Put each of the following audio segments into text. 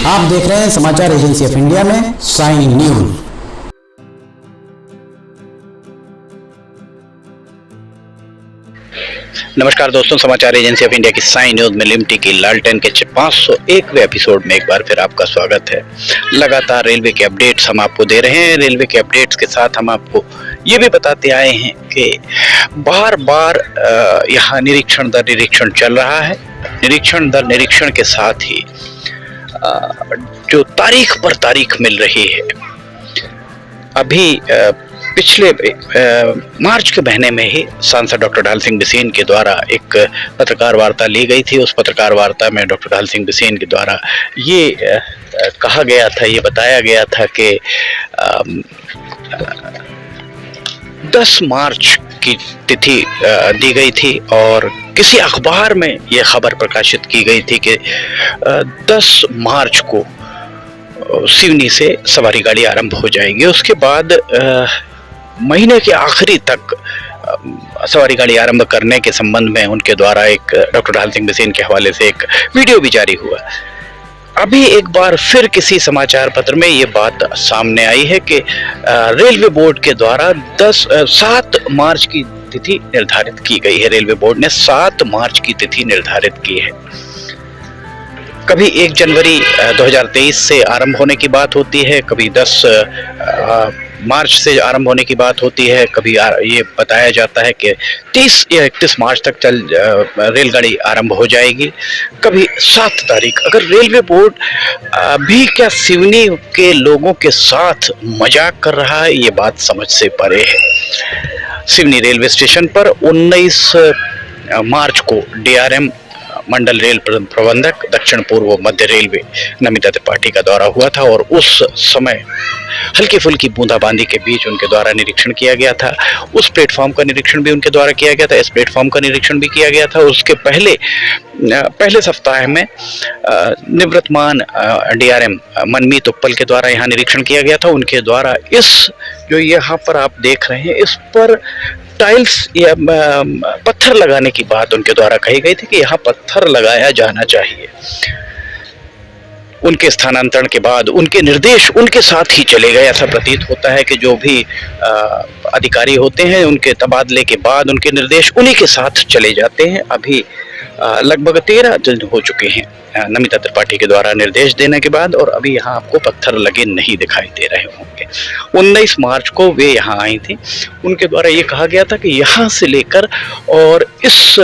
आप देख रहे हैं समाचार एजेंसी ऑफ इंडिया में साइन न्यूज। नमस्कार दोस्तों, समाचार एजेंसी ऑफ इंडिया की साइन न्यूज में लिमटी की लालटेन के 501वें एपिसोड में एक बार फिर आपका स्वागत है। लगातार रेलवे के अपडेट्स हम आपको दे रहे हैं। रेलवे के अपडेट्स के साथ हम आपको ये भी बताते आए हैं कि बार बार यहाँ निरीक्षण दर निरीक्षण चल रहा है। निरीक्षण दर निरीक्षण के साथ ही जो तारीख पर तारीख मिल रही है, अभी पिछले मार्च के महीने में ही सांसद डॉक्टर ढाल सिंह बिसेन के द्वारा एक पत्रकार वार्ता ली गई थी। उस पत्रकार वार्ता में डॉक्टर ढाल सिंह बिसेन के द्वारा ये कहा गया था, ये बताया गया था कि 10 मार्च की तिथि दी गई थी और किसी अखबार में यह खबर प्रकाशित की गई थी कि 10 मार्च को सिवनी से सवारी गाड़ी आरंभ हो जाएगी। उसके बाद महीने के आखिरी तक सवारी गाड़ी आरंभ करने के संबंध में उनके द्वारा एक डॉक्टर ढाल सिंह बिसेन के हवाले से एक वीडियो भी जारी हुआ। अभी एक बार फिर किसी समाचार पत्र में ये बात सामने आई है कि रेलवे बोर्ड के द्वारा 7 मार्च की तिथि निर्धारित की गई है। रेलवे बोर्ड ने 7 मार्च की तिथि निर्धारित की है। कभी 1 जनवरी 2023 से आरंभ होने की बात होती है, कभी 10 मार्च से आरंभ होने की बात होती है, कभी ये बताया जाता है कि 30 या 31 मार्च तक रेलगाड़ी आरंभ हो जाएगी, कभी 7 तारीख। अगर रेलवे बोर्ड भी क्या सिवनी के लोगों के साथ मजाक कर रहा है, ये बात समझ से परे है। सिवनी रेलवे स्टेशन पर 19 मार्च को DRM मंडल रेल प्रबंधक दक्षिण पूर्व मध्य रेलवे नमिता त्रिपाठी का दौरा हुआ था और उस समय हल्की फुल्की बूंदाबांदी के बीच उनके द्वारा निरीक्षण किया गया था। उस प्लेटफॉर्म का निरीक्षण भी उनके द्वारा किया गया था, इस प्लेटफॉर्म का निरीक्षण भी किया गया था। उसके पहले सप्ताह में निवृत्तमान DRM मनमीत उत्पल के द्वारा यहाँ निरीक्षण किया गया था। उनके द्वारा इस जो यहाँ पर आप देख रहे हैं, इस पर टाइल्स या पत्थर लगाने की बात उनके द्वारा कही गई थी कि यहाँ पत्थर लगाया जाना चाहिए। उनके स्थानांतरण के बाद उनके निर्देश उनके साथ ही चले गए। ऐसा प्रतीत होता है कि जो भी अधिकारी होते हैं, उनके तबादले के बाद उनके निर्देश उन्हीं के साथ चले जाते हैं। अभी लगभग 13 दिन हो चुके हैं नमिता त्रिपाठी के द्वारा निर्देश देने के बाद, और अभी यहाँ आपको पत्थर लगे नहीं दिखाई दे रहे होंगे। 19 मार्च को वे यहाँ आई थी। उनके द्वारा ये कहा गया था कि यहाँ से लेकर और इस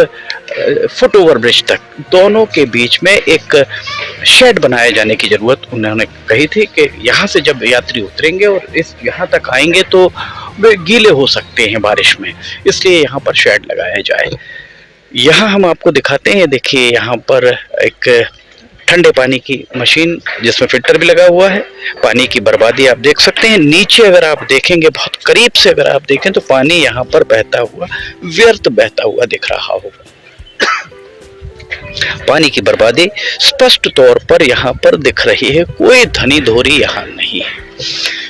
फुटओवर ब्रिज तक दोनों के बीच में एक शेड बनाए जाने की जरूरत उन्होंने कही थी कि यहाँ से जब यात्री उतरेंगे और इस यहाँ तक आएंगे तो वे गीले हो सकते हैं बारिश में, इसलिए यहाँ पर शेड लगाया जाए। यहाँ हम आपको दिखाते हैं, देखिए यहाँ पर एक ठंडे पानी की मशीन जिसमें फिल्टर भी लगा हुआ है। पानी की बर्बादी आप देख सकते हैं। नीचे अगर आप देखेंगे, बहुत करीब से अगर आप देखें तो पानी यहाँ पर बहता हुआ, व्यर्थ बहता हुआ दिख रहा होगा। पानी की बर्बादी स्पष्ट तौर पर यहाँ पर दिख रही है, कोई धनी धोरी यहाँ नहीं है।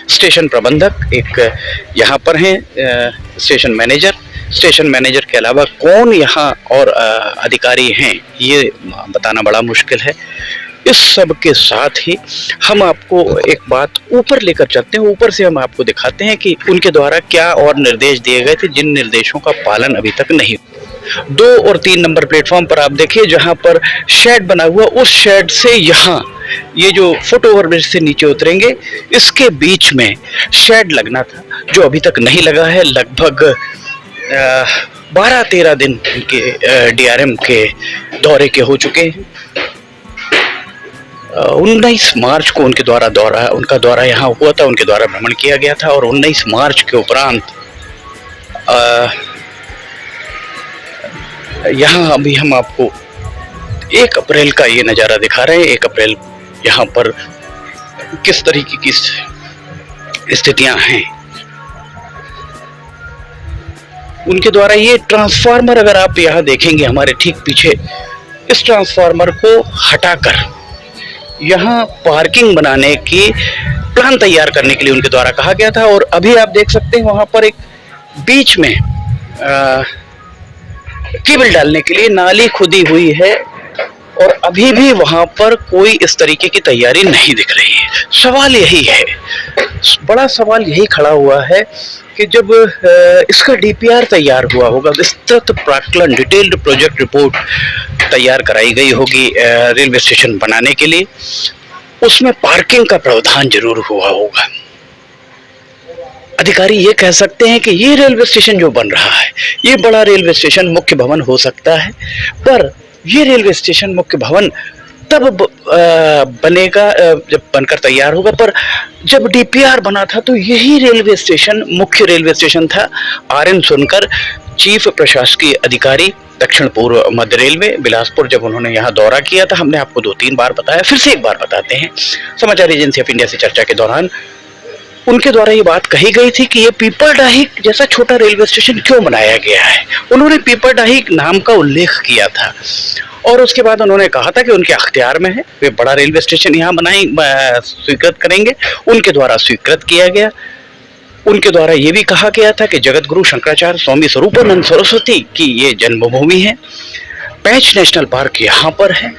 स्टेशन प्रबंधक एक यहाँ पर हैं, स्टेशन मैनेजर के अलावा कौन यहाँ और अधिकारी हैं ये बताना बड़ा मुश्किल है। इस सब के साथ ही हम आपको एक बात ऊपर लेकर चलते हैं। ऊपर से हम आपको दिखाते हैं कि उनके द्वारा क्या और निर्देश दिए गए थे, जिन निर्देशों का पालन अभी तक नहीं। 2 और 3 नंबर प्लेटफॉर्म पर आप देखिए, जहां पर शेड बना हुआ, उस शेड से यहाँ ये जो फुट ओवर ब्रिज से नीचे उतरेंगे, इसके बीच में शेड लगना था, जो अभी तक नहीं लगा है। लगभग 12-13 दिन उनके DRM के दौरे के हो चुके हैं। 19 मार्च को उनका दौरा यहाँ हुआ था, उनके द्वारा भ्रमण किया गया था। और 19 मार्च के उपरांत यहाँ अभी हम आपको 1 अप्रैल का ये नज़ारा दिखा रहे हैं। 1 अप्रैल यहाँ पर किस तरीके की स्थितियां हैं। उनके द्वारा ये ट्रांसफार्मर, अगर आप यहाँ देखेंगे हमारे ठीक पीछे, इस ट्रांसफार्मर को हटाकर यहाँ पार्किंग बनाने की प्लान तैयार करने के लिए उनके द्वारा कहा गया था। और अभी आप देख सकते हैं वहाँ पर एक बीच में केबल डालने के लिए नाली खुदी हुई है और अभी भी वहां पर कोई इस तरीके की तैयारी नहीं दिख रही है। सवाल यही है, बड़ा सवाल यही खड़ा हुआ है कि जब इसका डीपीआर तैयार हुआ होगा, विस्तृत प्राक्कलन डिटेल्ड प्रोजेक्ट रिपोर्ट तैयार कराई गई होगी रेलवे स्टेशन बनाने के लिए, उसमें पार्किंग का प्रावधान जरूर हुआ होगा। अधिकारी ये कह सकते हैं कि ये रेलवे स्टेशन जो बन रहा है, ये बड़ा रेलवे स्टेशन मुख्य भवन हो सकता है, पर ये रेलवे स्टेशन मुख्य भवन तब बनेगा जब बनकर तैयार होगा, पर जब डीपीआर बना था तो यही रेलवे स्टेशन मुख्य रेलवे स्टेशन था। आरएन सुनकर, चीफ प्रशासकीय अधिकारी दक्षिण पूर्व मध्य रेलवे बिलासपुर, जब उन्होंने यहाँ दौरा किया था, हमने आपको 2-3 बार बताया, फिर से एक बार बताते हैं। समाचार एजेंसी ऑफ इंडिया से चर्चा के दौरान उनके द्वारा ये बात कही गई थी कि ये पीपरडाही जैसा छोटा रेलवे स्टेशन क्यों बनाया गया है। उन्होंने पीपरडाही नाम का उल्लेख किया था और उसके बाद उन्होंने कहा था कि उनके अख्तियार में है, वे बड़ा रेलवे स्टेशन यहाँ स्वीकृत करेंगे। उनके द्वारा स्वीकृत किया गया। उनके द्वारा ये भी कहा गया था कि जगत गुरु शंकराचार्य स्वामी स्वरूपानंद सरस्वती की ये जन्मभूमि है। पेंच नेशनल पार्क यहाँ पर है,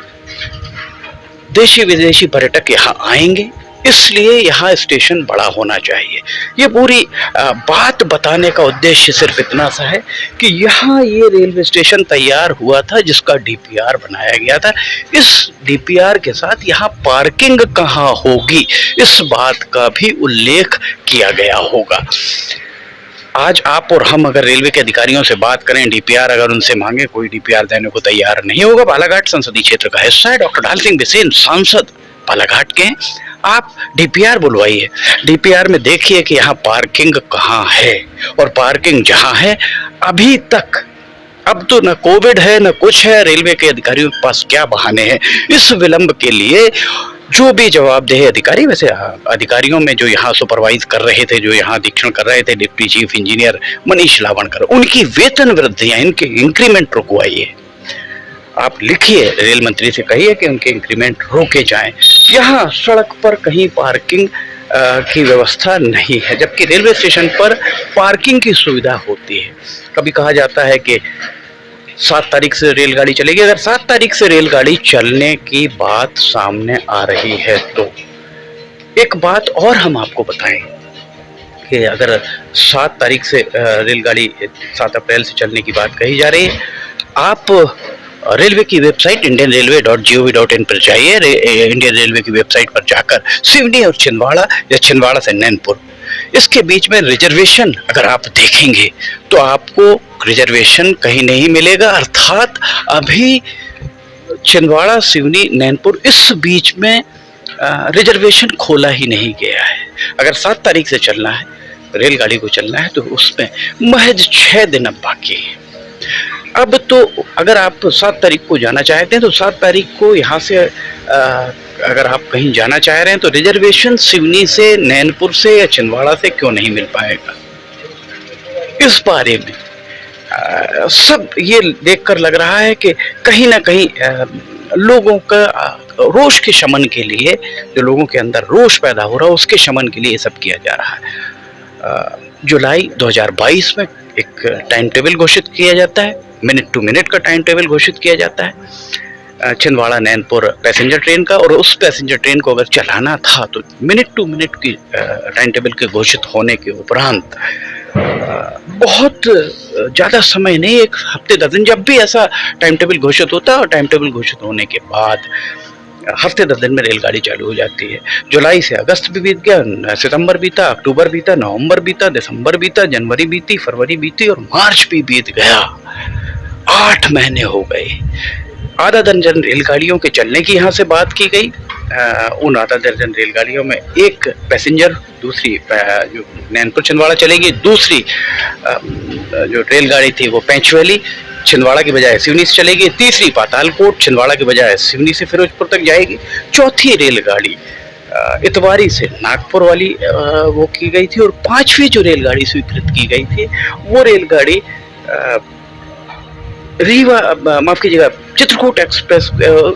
देशी विदेशी पर्यटक यहाँ आएंगे, इसलिए यहाँ स्टेशन बड़ा होना चाहिए। ये पूरी बात बताने का उद्देश्य सिर्फ इतना सा है कि यहाँ ये रेलवे स्टेशन तैयार हुआ था जिसका डीपीआर बनाया गया था। इस डीपीआर के साथ यहाँ पार्किंग कहाँ होगी, इस बात का भी उल्लेख किया गया होगा। आज आप और हम अगर रेलवे के अधिकारियों से बात करें, डीपीआर अगर उनसे मांगे, कोई डीपीआर देने को तैयार नहीं होगा। बालाघाट संसदीय क्षेत्र का हिस्सा है, डॉक्टर ढाल सिंह बिसेन सांसद बालाघाट के हैं। आप डीपीआर बुलवाइए, डीपीआर में देखिए कि यहाँ पार्किंग कहाँ है, और पार्किंग जहाँ है अभी तक, अब तो न कोविड है न कुछ है, रेलवे के अधिकारियों के पास क्या बहाने हैं इस विलंब के लिए। जो भी जवाबदेह अधिकारी, वैसे अधिकारियों में जो यहाँ सुपरवाइज कर रहे थे, जो यहाँ अधीक्षण कर रहे थे, डिप्टी चीफ इंजीनियर मनीष लावणकर, उनकी वेतन वृद्धियां, इनके इंक्रीमेंट रुकवाइए। आप लिखिए, रेल मंत्री से कहिए कि उनके इंक्रीमेंट रोके जाएं। यहाँ सड़क पर कहीं पार्किंग की व्यवस्था नहीं है, जबकि रेलवे स्टेशन पर पार्किंग की सुविधा होती है। कभी कहा जाता है कि 7 तारीख से रेलगाड़ी चलेगी। अगर 7 तारीख से रेलगाड़ी चलने की बात सामने आ रही है तो एक बात और हम आपको बताएं कि अगर 7 तारीख से रेलगाड़ी 7 अप्रैल से चलने की बात कही जा रही है, आप रेलवे की वेबसाइट indianrailway.gov.in पर जाइए। इंडियन रेलवे की वेबसाइट पर जाकर सिवनी और छिंदवाड़ा या छिंदवाड़ा से नैनपुर, इसके बीच में रिजर्वेशन अगर आप देखेंगे तो आपको रिजर्वेशन कहीं नहीं मिलेगा। अर्थात अभी छिंदवाड़ा, सिवनी, नैनपुर इस बीच में रिजर्वेशन खोला ही नहीं गया है। अगर 7 तारीख से चलना है, रेलगाड़ी को चलना है, तो उसमें महज 6 दिन अब बाकी है। अब तो अगर आप 7 तारीख को जाना चाहते हैं तो 7 तारीख को यहाँ से अगर आप कहीं जाना चाह रहे हैं तो रिजर्वेशन सिवनी से, नैनपुर से या छिंदवाड़ा से क्यों नहीं मिल पाएगा। इस बारे में सब ये देखकर लग रहा है कि कहीं ना कहीं लोगों का रोष के शमन के लिए, जो लोगों के अंदर रोष पैदा हो रहा है उसके शमन के लिए ये सब किया जा रहा है। जुलाई 2022 में एक टाइम टेबल घोषित किया जाता है, मिनट टू मिनट का टाइम टेबल घोषित किया जाता है छिंदवाड़ा नैनपुर पैसेंजर ट्रेन का, और उस पैसेंजर ट्रेन को अगर चलाना था तो मिनट टू मिनट की टाइम टेबल के घोषित होने के उपरांत बहुत ज़्यादा समय नहीं, 1 हफ्ते 10 दिन, जब भी ऐसा टाइम टेबल घोषित होता है, और टाइम टेबल घोषित होने के बाद हफ्ते 10 दिन में रेलगाड़ी चालू हो जाती है। जुलाई से अगस्त भी बीत गया, सितंबर बीता, अक्टूबर बीता, नवंबर बीता, दिसंबर बीता, जनवरी बीती, फरवरी बीती और मार्च भी बीत गया। 8 महीने हो गए। आधा दर्जन रेलगाड़ियों के चलने की यहाँ से बात की गई। उन आधा दर्जन रेलगाड़ियों में एक पैसेंजर, दूसरी जो नैनपुर छिंदवाड़ा चलेगी, दूसरी जो रेलगाड़ी थी वो पेंचवैली छिंदवाड़ा की बजाय सिवनी से चलेगी, तीसरी पातालकोट छिंदवाड़ा की बजाय सिवनी से फिरोजपुर तक जाएगी, चौथी रेलगाड़ी इतवारी से नागपुर वाली वो की गई थी, और 5वीं जो रेलगाड़ी स्वीकृत की गई थी वो रेलगाड़ी रीवा, माफ कीजिएगा, चित्रकूट एक्सप्रेस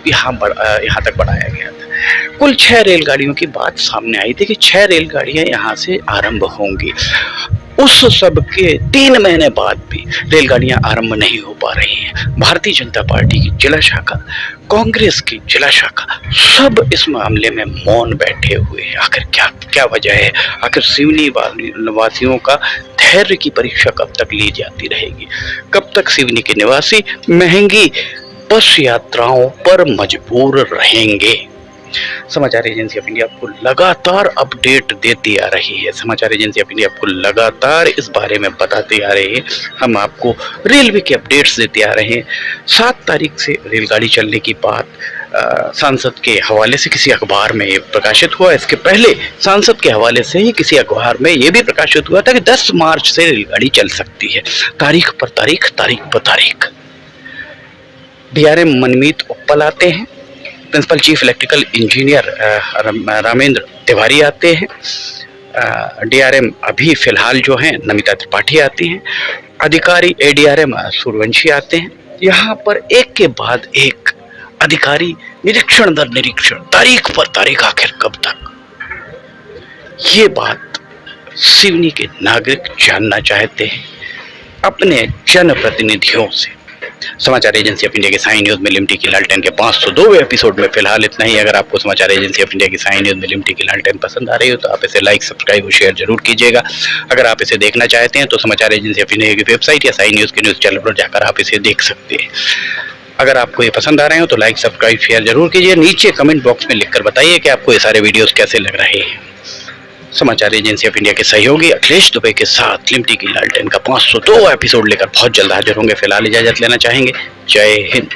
यहाँ तक बढ़ाया गया था। कुल 6 रेलगाड़ियों की बात सामने आई थी कि 6 रेलगाड़ियां यहाँ से आरंभ होंगी। उस सब के 3 महीने बाद भी रेलगाड़ियां आरंभ नहीं हो पा रही हैं। भारतीय जनता पार्टी की जिला शाखा, कांग्रेस की जिला शाखा सब इस मामले में मौन बैठे हुए हैं। आखिर क्या क्या वजह है? आखिर सिवनी वासियों का धैर्य की परीक्षा कब तक ली जाती रहेगी? कब तक सिवनी के निवासी महंगी बस यात्राओं पर मजबूर रहेंगे? समाचार एजेंसी ऑफ इंडिया आपको लगातार अपडेट देती आ रही है। समाचार एजेंसी ऑफ इंडिया आपको लगातार इस बारे में बताते आ रहे हैं। हम आपको रेलवे के अपडेट्स देते आ रहे हैं। 7 तारीख से रेलगाड़ी चलने की बात सांसद के हवाले से किसी अखबार में प्रकाशित हुआ। इसके पहले सांसद के हवाले से ही किसी अखबार में यह भी प्रकाशित हुआ था कि 10 मार्च से रेलगाड़ी चल सकती है। तारीख पर तारीख, तारीख पर तारीख। डीआरएम मनमीत उप्पल आते हैं, principal chief electrical engineer Ramendra Tiwari आते हैं, डीआरएम अभी फिलहाल जो हैं नमिता त्रिपाठी आती हैं, अधिकारी एडीआरएम सूर्यवंशी आते हैं। यहाँ पर एक के बाद एक अधिकारी निरीक्षण दर निरीक्षण, तारीख पर तारीख, आखिर कब तक? ये बात सिवनी के नागरिक जानना चाहते हैं अपने जनप्रतिनिधियों से। समाचार एजेंसी ऑफ इंडिया के साई न्यूज में लिमटी की लालटेन के 502वें एपिसोड में फिलहाल इतना ही। अगर आपको समाचार एजेंसी ऑफ इंडिया की साई न्यूज में लिमटी की लालटेन पसंद आ रही हो तो आप इसे लाइक, सब्सक्राइब और शेयर जरूर कीजिएगा। अगर आप इसे देखना चाहते हैं तो समाचार एजेंसी ऑफ इंडिया की वेबसाइट या साई न्यूज के न्यूज चैनल पर जाकर आप इसे देख सकते हैं। अगर आपको ये पसंद आ रहे हो तो लाइक, सब्सक्राइब, शेयर जरूर कीजिए। नीचे कमेंट बॉक्स में लिखकर बताइए कि आपको ये सारे वीडियोस कैसे लग रहे हैं। समाचार एजेंसी ऑफ इंडिया के सहयोगी अखिलेश दुबे के साथ लिमटी की लालटेन का 502वां एपिसोड लेकर बहुत जल्द हाजिर होंगे। फिलहाल इजाजत लेना चाहेंगे। जय हिंद।